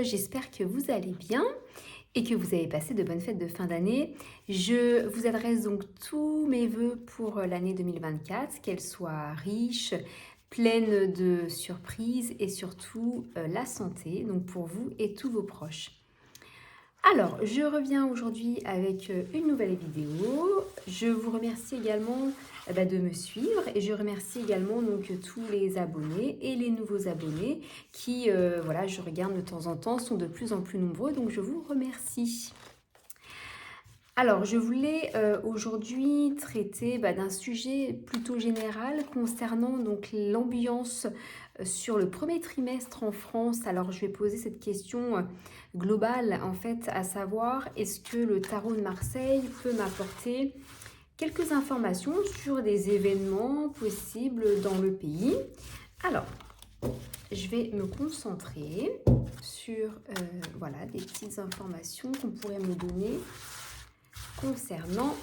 j'espère que vous allez bien et que vous avez passé de bonnes fêtes de fin d'année. Je vous adresse donc tous mes vœux pour l'année 2024, qu'elle soit riche, pleine de surprises et surtout la santé, donc pour vous et tous vos proches. Alors, je reviens aujourd'hui avec une nouvelle vidéo. Je vous remercie également de me suivre et je remercie également donc tous les abonnés et les nouveaux abonnés qui, voilà, je regarde de temps en temps, sont de plus en plus nombreux, donc je vous remercie. Alors, je voulais aujourd'hui traiter d'un sujet plutôt général concernant donc l'ambiance sur le premier trimestre en France. Alors, je vais poser cette question globale en fait, à savoir est-ce que le tarot de Marseille peut m'apporter quelques informations sur des événements possibles dans le pays. Alors, je vais me concentrer sur voilà, des petites informations qu'on pourrait me donner concernant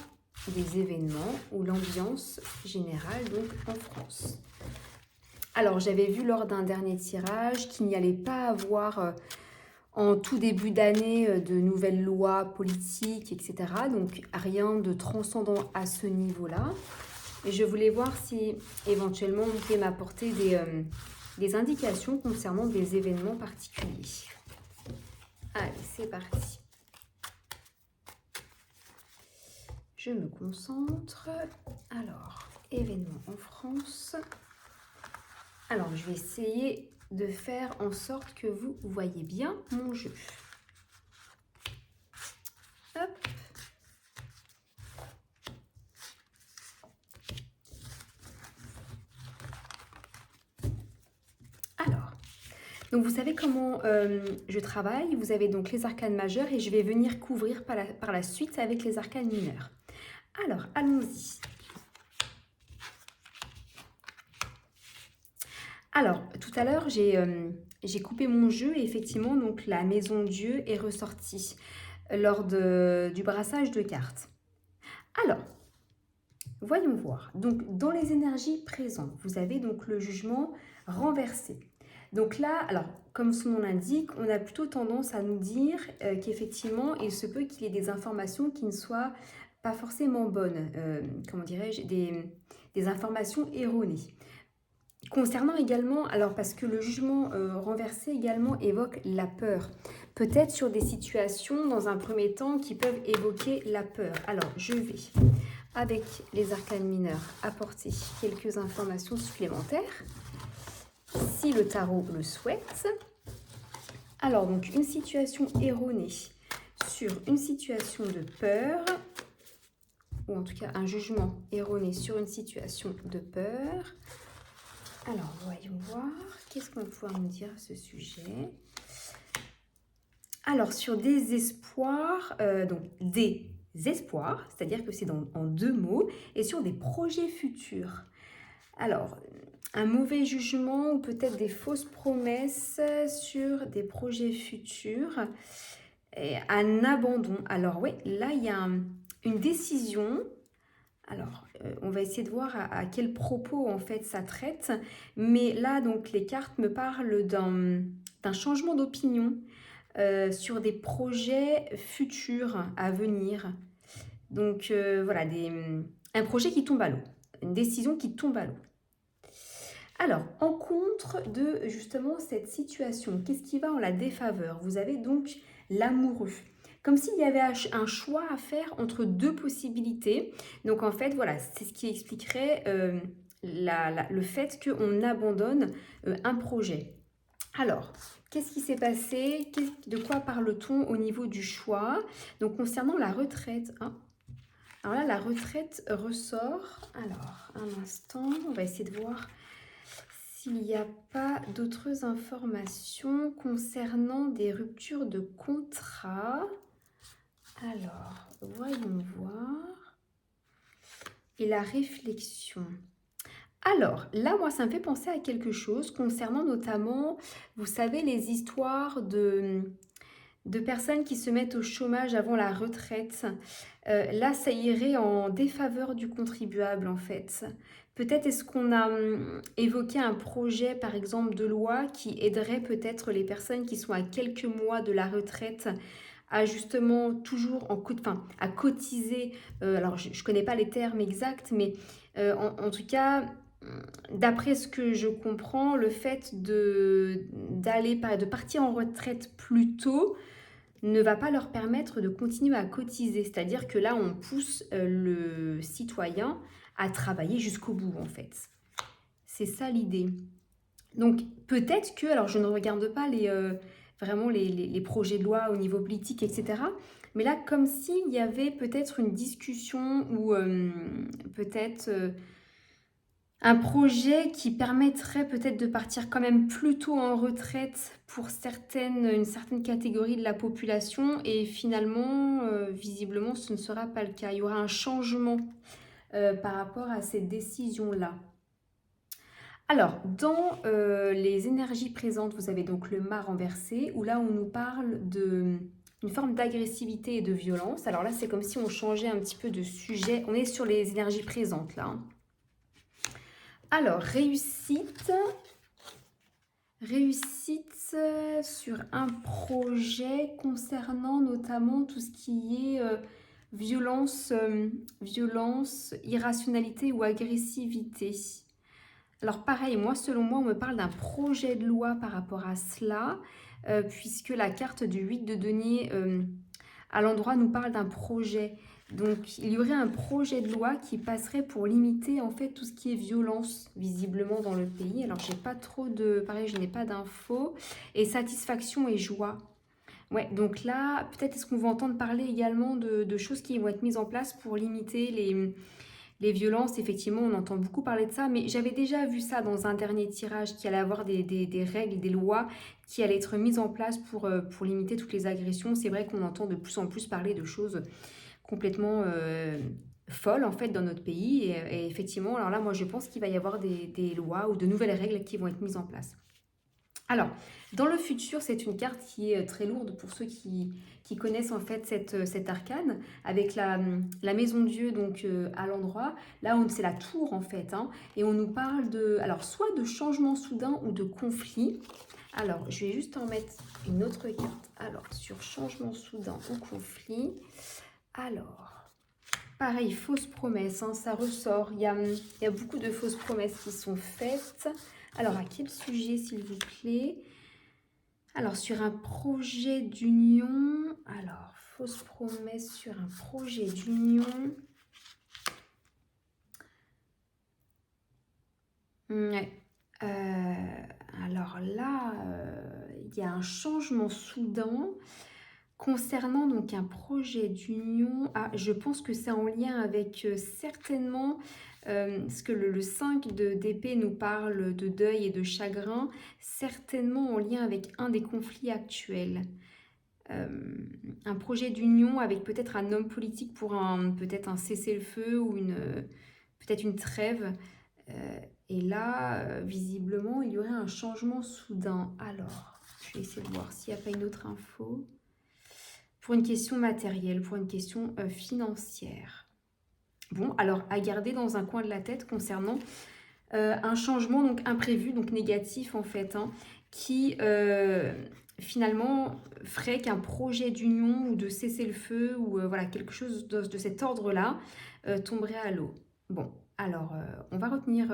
des événements ou l'ambiance générale donc en France. Alors j'avais vu lors d'un dernier tirage qu'il n'y allait pas avoir en tout début d'année de nouvelles lois politiques, etc. Donc rien de transcendant à ce niveau-là. Et je voulais voir si éventuellement vous pouvez m'apporter des indications concernant des événements particuliers. Allez, c'est parti. Je me concentre. Alors, événements en France. Alors, je vais essayer de faire en sorte que vous voyez bien mon jeu. Hop. Alors, donc vous savez comment je travaille. Vous avez donc les arcanes majeures et je vais venir couvrir par la suite avec les arcanes mineures. Alors, allons-y. Alors, tout à l'heure, j'ai coupé mon jeu et effectivement, donc, la maison Dieu est ressortie lors du brassage de cartes. Alors, voyons voir. Donc, dans les énergies présentes, vous avez donc le jugement renversé. Donc là, alors, comme son nom l'indique, on a plutôt tendance à nous dire qu'effectivement, il se peut qu'il y ait des informations qui ne soient pas forcément bonnes, comment dirais-je, des informations erronées. Concernant également, alors parce que le jugement renversé également évoque la peur, peut-être sur des situations dans un premier temps qui peuvent évoquer la peur. Alors je vais, avec les arcanes mineurs, apporter quelques informations supplémentaires, si le tarot le souhaite. Alors donc une situation erronée sur une situation de peur, ou en tout cas un jugement erroné sur une situation de peur. Alors, voyons voir, qu'est-ce qu'on va pouvoir nous dire à ce sujet? Alors, sur des espoirs, donc des espoirs, c'est-à-dire que c'est en deux mots, et sur des projets futurs. Alors, un mauvais jugement ou peut-être des fausses promesses sur des projets futurs, et un abandon. Alors oui, là, il y a une décision. Alors, on va essayer de voir à quel propos en fait ça traite. Mais là, donc, les cartes me parlent d'un changement d'opinion sur des projets futurs à venir. Donc, voilà, un projet qui tombe à l'eau, une décision qui tombe à l'eau. Alors, en contre de justement cette situation, qu'est-ce qui va en la défaveur? Vous avez donc l'amoureux. Comme s'il y avait un choix à faire entre deux possibilités. Donc en fait, voilà, c'est ce qui expliquerait le fait qu'on abandonne un projet. Alors, qu'est-ce qui s'est passé? De quoi parle-t-on au niveau du choix? Donc concernant la retraite, hein. Alors là, la retraite ressort. Alors, un instant, on va essayer de voir s'il n'y a pas d'autres informations concernant des ruptures de contrat. Alors, voyons voir. Et la réflexion. Alors, là, moi, ça me fait penser à quelque chose concernant notamment, vous savez, les histoires de personnes qui se mettent au chômage avant la retraite. Là, ça irait en défaveur du contribuable, en fait. Peut-être est-ce qu'on a évoqué un projet, par exemple, de loi qui aiderait peut-être les personnes qui sont à quelques mois de la retraite à justement toujours enfin, à cotiser. Alors, je ne connais pas les termes exacts, mais en tout cas, d'après ce que je comprends, le fait de partir en retraite plus tôt ne va pas leur permettre de continuer à cotiser. C'est-à-dire que là, on pousse le citoyen à travailler jusqu'au bout, en fait. C'est ça l'idée. Donc, peut-être que, alors je ne regarde pas vraiment les projets de loi au niveau politique, etc. Mais là, comme s'il y avait peut-être une discussion ou peut-être un projet qui permettrait peut-être de partir quand même plus tôt en retraite pour une certaine catégorie de la population et finalement, visiblement, ce ne sera pas le cas. Il y aura un changement par rapport à ces décisions-là. Alors, dans les énergies présentes, vous avez donc le mât renversé, où là on nous parle d'une forme d'agressivité et de violence. Alors là, c'est comme si on changeait un petit peu de sujet. On est sur les énergies présentes là, hein. Alors, réussite sur un projet concernant notamment tout ce qui est violence, irrationalité ou agressivité. Alors pareil, selon moi, on me parle d'un projet de loi par rapport à cela, puisque la carte du 8 de denier à l'endroit nous parle d'un projet. Donc il y aurait un projet de loi qui passerait pour limiter en fait tout ce qui est violence visiblement dans le pays. Alors j'ai pas trop de... Pareil, je n'ai pas d'infos. Et satisfaction et joie. Ouais, donc là, peut-être est-ce qu'on va entendre parler également de choses qui vont être mises en place pour limiter les violences. Effectivement, on entend beaucoup parler de ça, mais j'avais déjà vu ça dans un dernier tirage, qu'il allait avoir des règles, des lois qui allaient être mises en place pour limiter toutes les agressions. C'est vrai qu'on entend de plus en plus parler de choses complètement folles, en fait, dans notre pays. Et effectivement, alors là, moi, je pense qu'il va y avoir des lois ou de nouvelles règles qui vont être mises en place. Alors, dans le futur, c'est une carte qui est très lourde pour ceux qui connaissent en fait cet arcane, avec la maison Dieu donc à l'endroit. Là, c'est la tour en fait, hein, et on nous parle alors soit de changement soudain ou de conflit. Alors, je vais juste en mettre une autre carte. Alors, sur changement soudain ou conflit. Alors, pareil, fausses promesses, hein, ça ressort. Il y a beaucoup de fausses promesses qui sont faites. Alors, à quel sujet, s'il vous plaît? Alors, sur un projet d'union, alors, fausse promesse sur un projet d'union. Ouais. Alors là, il y a un changement soudain concernant donc un projet d'union. Ah, je pense que c'est en lien avec certainement, parce que le 5 d'épée nous parle de deuil et de chagrin, certainement en lien avec un des conflits actuels. Un projet d'union avec peut-être un homme politique pour peut-être un cessez-le-feu ou peut-être une trêve. Et là, visiblement, il y aurait un changement soudain. Alors, je vais essayer de voir s'il n'y a pas une autre info. Pour une question matérielle, pour une question financière. Bon, alors à garder dans un coin de la tête concernant un changement donc imprévu, donc négatif en fait, hein, qui finalement ferait qu'un projet d'union ou de cessez-le-feu ou voilà quelque chose de cet ordre-là tomberait à l'eau. Bon, alors on va retenir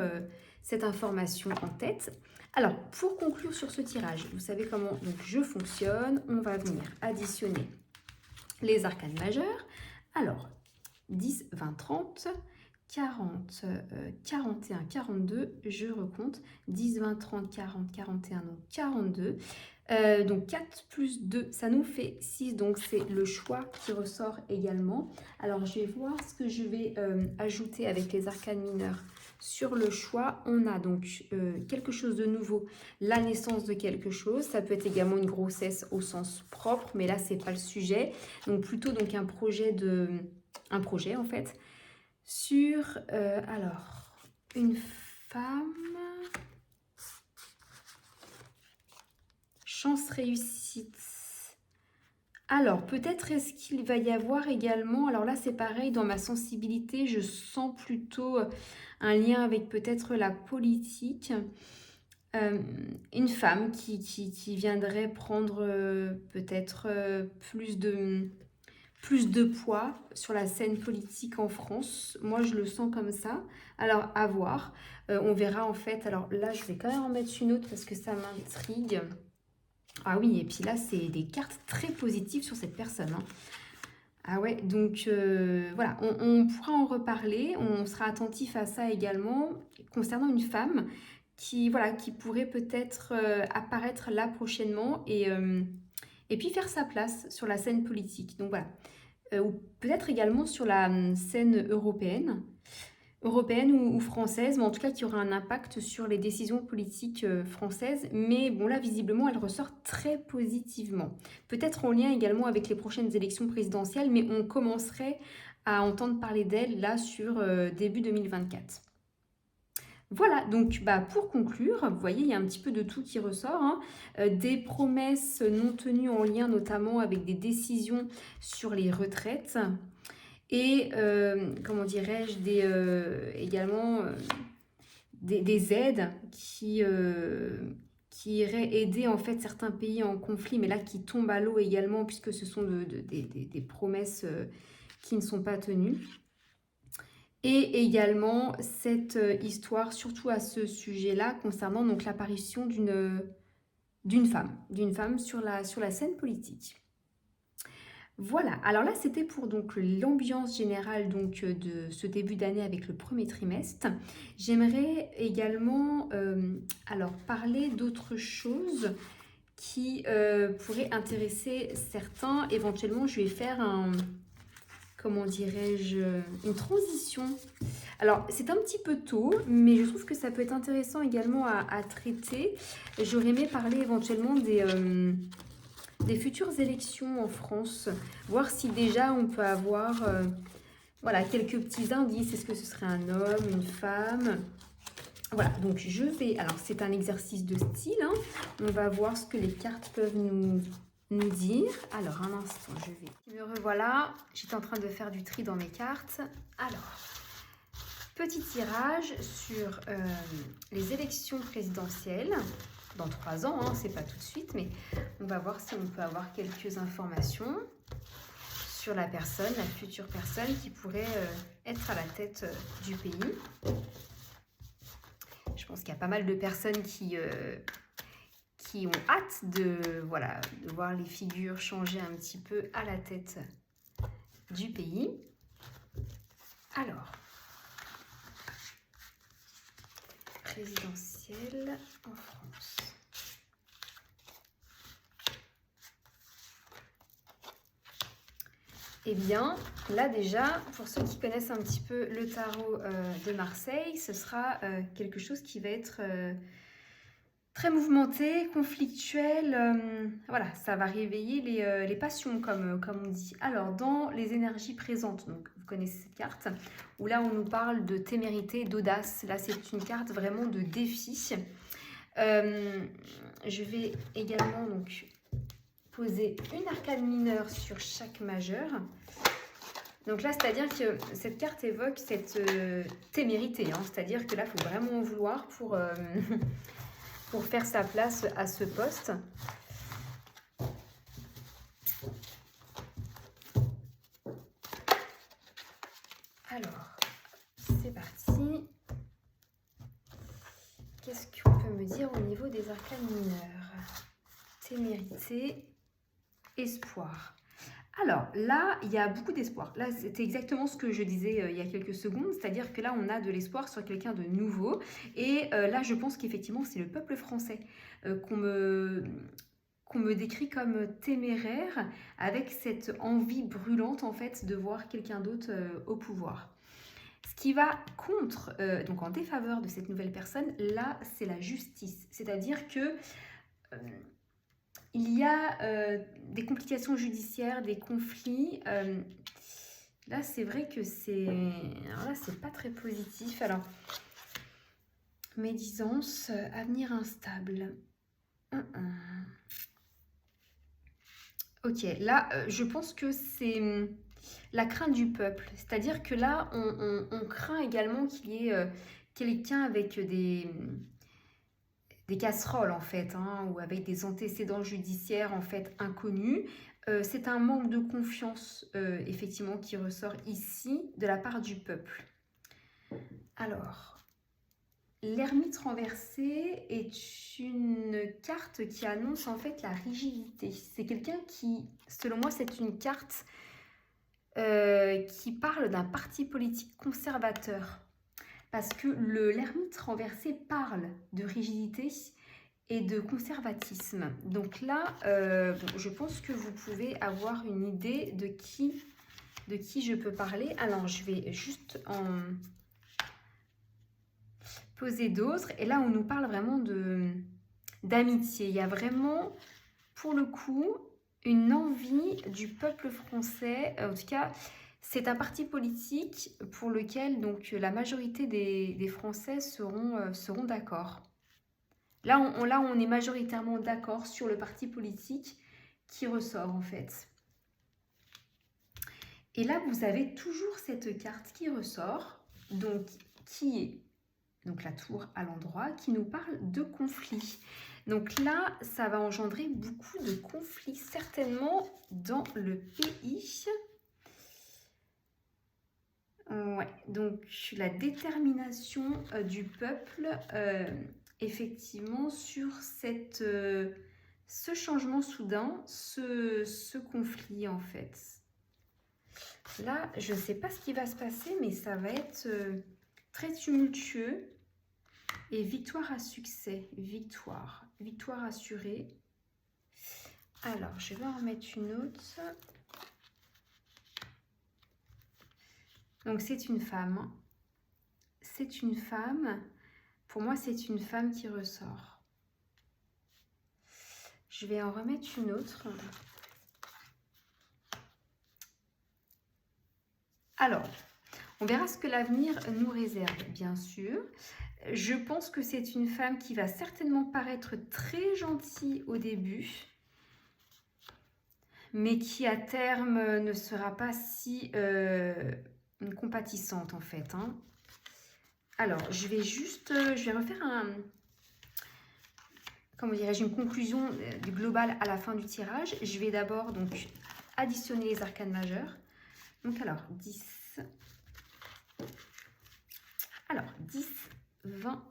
cette information en tête. Alors, pour conclure sur ce tirage, vous savez comment donc, je fonctionne. On va venir additionner les arcanes majeures. Alors, 10, 20, 30, 40, 41, 42, je recompte. 10, 20, 30, 40, 41, donc 42. Donc 4 plus 2, ça nous fait 6, donc c'est le choix qui ressort également. Alors je vais voir ce que je vais ajouter avec les arcanes mineures sur le choix. On a donc quelque chose de nouveau, la naissance de quelque chose. Ça peut être également une grossesse au sens propre, mais là c'est pas le sujet. Donc plutôt donc un projet en fait sur alors une femme. Chance réussite. Alors, peut-être est-ce qu'il va y avoir également, alors là c'est pareil, dans ma sensibilité, je sens plutôt un lien avec peut-être la politique. Euh, une femme qui viendrait prendre peut-être plus de poids sur la scène politique en France. Moi, je le sens comme ça. Alors, à voir. On verra en fait. Alors là, je vais quand même en mettre une autre parce que ça m'intrigue. Ah oui, et puis là, c'est des cartes très positives sur cette personne, hein. Ah ouais, donc voilà, on pourra en reparler, on sera attentif à ça également, concernant une femme qui, voilà, qui pourrait peut-être apparaître là prochainement et puis faire sa place sur la scène politique. Donc voilà. Ou peut-être également sur la scène européenne ou française, mais en tout cas qui aura un impact sur les décisions politiques françaises. Mais bon, là, visiblement, elle ressort très positivement. Peut-être en lien également avec les prochaines élections présidentielles, mais on commencerait à entendre parler d'elle là sur début 2024. Voilà, donc bah, pour conclure, vous voyez, il y a un petit peu de tout qui ressort, hein. Des promesses non tenues en lien notamment avec des décisions sur les retraites et, comment dirais-je, également des aides qui iraient aider en fait certains pays en conflit, mais là qui tombent à l'eau également puisque ce sont des promesses qui ne sont pas tenues. Et également cette histoire, surtout à ce sujet-là, concernant donc l'apparition d'une femme sur la scène politique. Voilà, alors là c'était pour donc l'ambiance générale donc de ce début d'année avec le premier trimestre. J'aimerais également alors parler d'autres choses qui pourraient intéresser certains. Éventuellement je vais faire comment dirais-je, une transition. Alors, c'est un petit peu tôt, mais je trouve que ça peut être intéressant également à traiter. J'aurais aimé parler éventuellement des futures élections en France, voir si déjà on peut avoir voilà, quelques petits indices. Est-ce que ce serait un homme, une femme? Voilà, donc je vais... Alors, c'est un exercice de style, hein. On va voir ce que les cartes peuvent nous dire. Alors, un instant, je vais... Me revoilà, j'étais en train de faire du tri dans mes cartes. Alors, petit tirage sur les élections présidentielles. Dans 3 ans, hein, c'est pas tout de suite, mais on va voir si on peut avoir quelques informations sur la personne, la future personne qui pourrait être à la tête du pays. Je pense qu'il y a pas mal de personnes qui ont hâte voilà, de voir les figures changer un petit peu à la tête du pays. Alors, présidentielle en France. Eh bien, là déjà, pour ceux qui connaissent un petit peu le tarot de Marseille, ce sera quelque chose qui va être très mouvementé, conflictuel. Voilà, ça va réveiller les passions, comme on dit. Alors, dans les énergies présentes, donc vous connaissez cette carte, où là, on nous parle de témérité, d'audace. Là, c'est une carte vraiment de défi. Je vais également donc poser une arcane mineure sur chaque majeur. Donc là, c'est-à-dire que cette carte évoque cette témérité, hein, c'est-à-dire que là, il faut vraiment en vouloir pour faire sa place à ce poste. Alors, c'est parti. Qu'est-ce qu'on peut me dire au niveau des arcanes mineurs? Témérité, espoir. Alors là, il y a beaucoup d'espoir. Là, c'était exactement ce que je disais il y a quelques secondes, c'est-à-dire que là, on a de l'espoir sur quelqu'un de nouveau. Et là, je pense qu'effectivement, c'est le peuple français qu'on me décrit comme téméraire, avec cette envie brûlante, en fait, de voir quelqu'un d'autre au pouvoir. Ce qui va contre, donc en défaveur de cette nouvelle personne, là, c'est la justice. C'est-à-dire que... il y a des complications judiciaires, des conflits. Là, c'est vrai que c'est... Alors là, c'est pas très positif. Alors, médisance, avenir instable. Ok, là, je pense que c'est la crainte du peuple. C'est-à-dire que là, on craint également qu'il y ait quelqu'un avec des casseroles, en fait, hein, ou avec des antécédents judiciaires, en fait, inconnus. C'est un manque de confiance, effectivement, qui ressort ici de la part du peuple. Alors, l'ermite renversé est une carte qui annonce en fait la rigidité. C'est quelqu'un qui, selon moi, c'est une carte qui parle d'un parti politique conservateur. Parce que l'ermite renversé parle de rigidité et de conservatisme. Donc là, bon, je pense que vous pouvez avoir une idée de qui je peux parler. Alors, je vais juste en poser d'autres. Et là, on nous parle vraiment d'amitié. Il y a vraiment, pour le coup, une envie du peuple français. En tout cas, c'est un parti politique pour lequel donc, la majorité des Français seront d'accord. Là, on est majoritairement d'accord sur le parti politique qui ressort en fait. Et là, vous avez toujours cette carte qui ressort, donc qui est donc la tour à l'endroit, qui nous parle de conflits. Donc là, ça va engendrer beaucoup de conflits, certainement dans le pays. Ouais, donc la détermination du peuple, effectivement, sur ce changement soudain, ce conflit, en fait. Là, je ne sais pas ce qui va se passer, mais ça va être très tumultueux. Et victoire à succès, victoire assurée. Alors, je vais en remettre une autre. Donc, c'est une femme. C'est une femme. Pour moi, c'est une femme qui ressort. Je vais en remettre une autre. Alors, on verra ce que l'avenir nous réserve, bien sûr. Je pense que c'est une femme qui va certainement paraître très gentille au début, mais qui à terme ne sera pas si compatissante en fait. Hein. Alors, je vais refaire comment dirais-je, une conclusion du global à la fin du tirage. Je vais d'abord donc additionner les arcanes majeures. Donc alors, 10. Alors, 10, 20,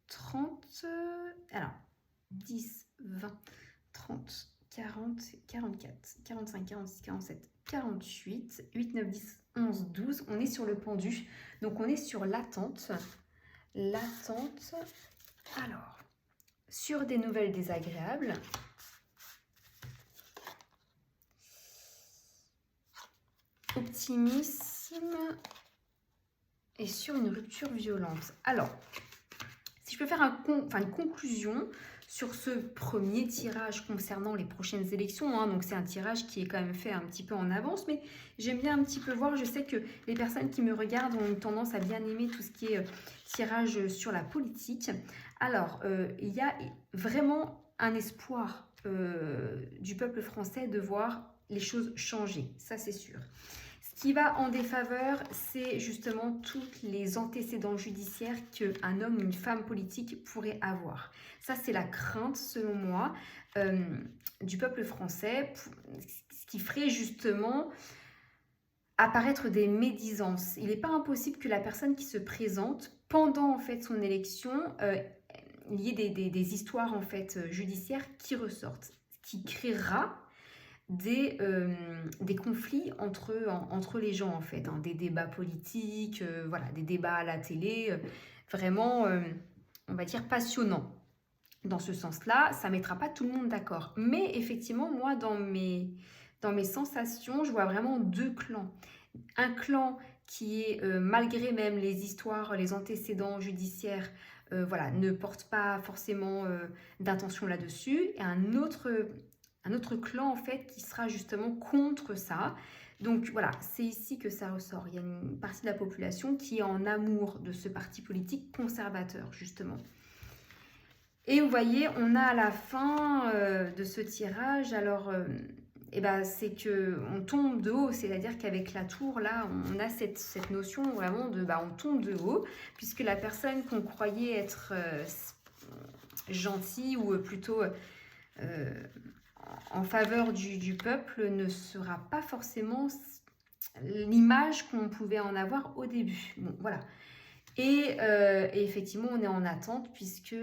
30. Alors, 10, 20, 30, 40, 44, 45, 46, 47, 48, 8, 9, 10, 11, 12. On est sur le pendu. Donc, on est sur l'attente. L'attente. Alors, sur des nouvelles désagréables. Optimisme. Et sur une rupture violente. Alors, si je peux faire une conclusion sur ce premier tirage concernant les prochaines élections, hein, donc c'est un tirage qui est quand même fait un petit peu en avance, mais j'aime bien un petit peu voir, je sais que les personnes qui me regardent ont une tendance à bien aimer tout ce qui est tirage sur la politique. Alors, il y a vraiment un espoir du peuple français de voir les choses changer, ça c'est sûr. Ce qui va en défaveur, c'est justement tous les antécédents judiciaires qu'un homme ou une femme politique pourrait avoir. Ça, c'est la crainte, selon moi, du peuple français, ce qui ferait justement apparaître des médisances. Il n'est pas impossible que la personne qui se présente pendant en fait son élection, il y ait des histoires en fait judiciaires qui ressortent, ce qui créera des conflits entre les gens en fait, hein, des débats politiques, voilà, des débats à la télé, vraiment, on va dire, passionnants. Dans ce sens-là, ça ne mettra pas tout le monde d'accord. Mais effectivement, moi, dans mes sensations, je vois vraiment deux clans. Un clan qui est, malgré même les histoires, les antécédents judiciaires, voilà, ne porte pas forcément d'intention là-dessus. Et un autre clan en fait qui sera justement contre ça. Donc voilà, c'est ici que ça ressort. Il y a une partie de la population qui est en amour de ce parti politique conservateur justement. Et vous voyez, on a à la fin de ce tirage, alors c'est qu'on tombe de haut, c'est-à-dire qu'avec la tour, là, on a cette notion vraiment de on tombe de haut, puisque la personne qu'on croyait être gentille ou plutôt en faveur du peuple ne sera pas forcément l'image qu'on pouvait en avoir au début. Bon, voilà. Et effectivement, on est en attente puisque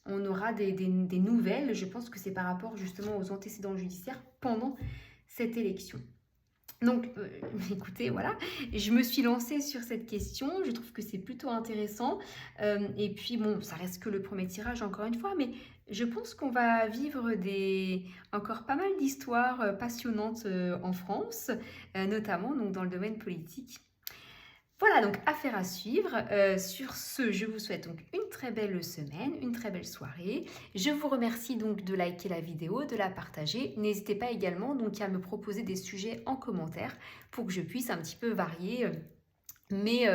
on aura des nouvelles. Je pense que c'est par rapport justement aux antécédents judiciaires pendant cette élection. Donc, écoutez, voilà, je me suis lancée sur cette question. Je trouve que c'est plutôt intéressant. Et puis, bon, ça reste que le premier tirage, encore une fois, mais je pense qu'on va vivre encore pas mal d'histoires passionnantes en France, notamment donc, dans le domaine politique. Voilà, donc affaire à suivre. Sur ce, je vous souhaite donc une très belle semaine, une très belle soirée. Je vous remercie donc de liker la vidéo, de la partager. N'hésitez pas également donc à me proposer des sujets en commentaire pour que je puisse un petit peu varier mes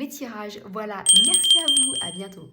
tirages. Voilà, merci à vous, à bientôt.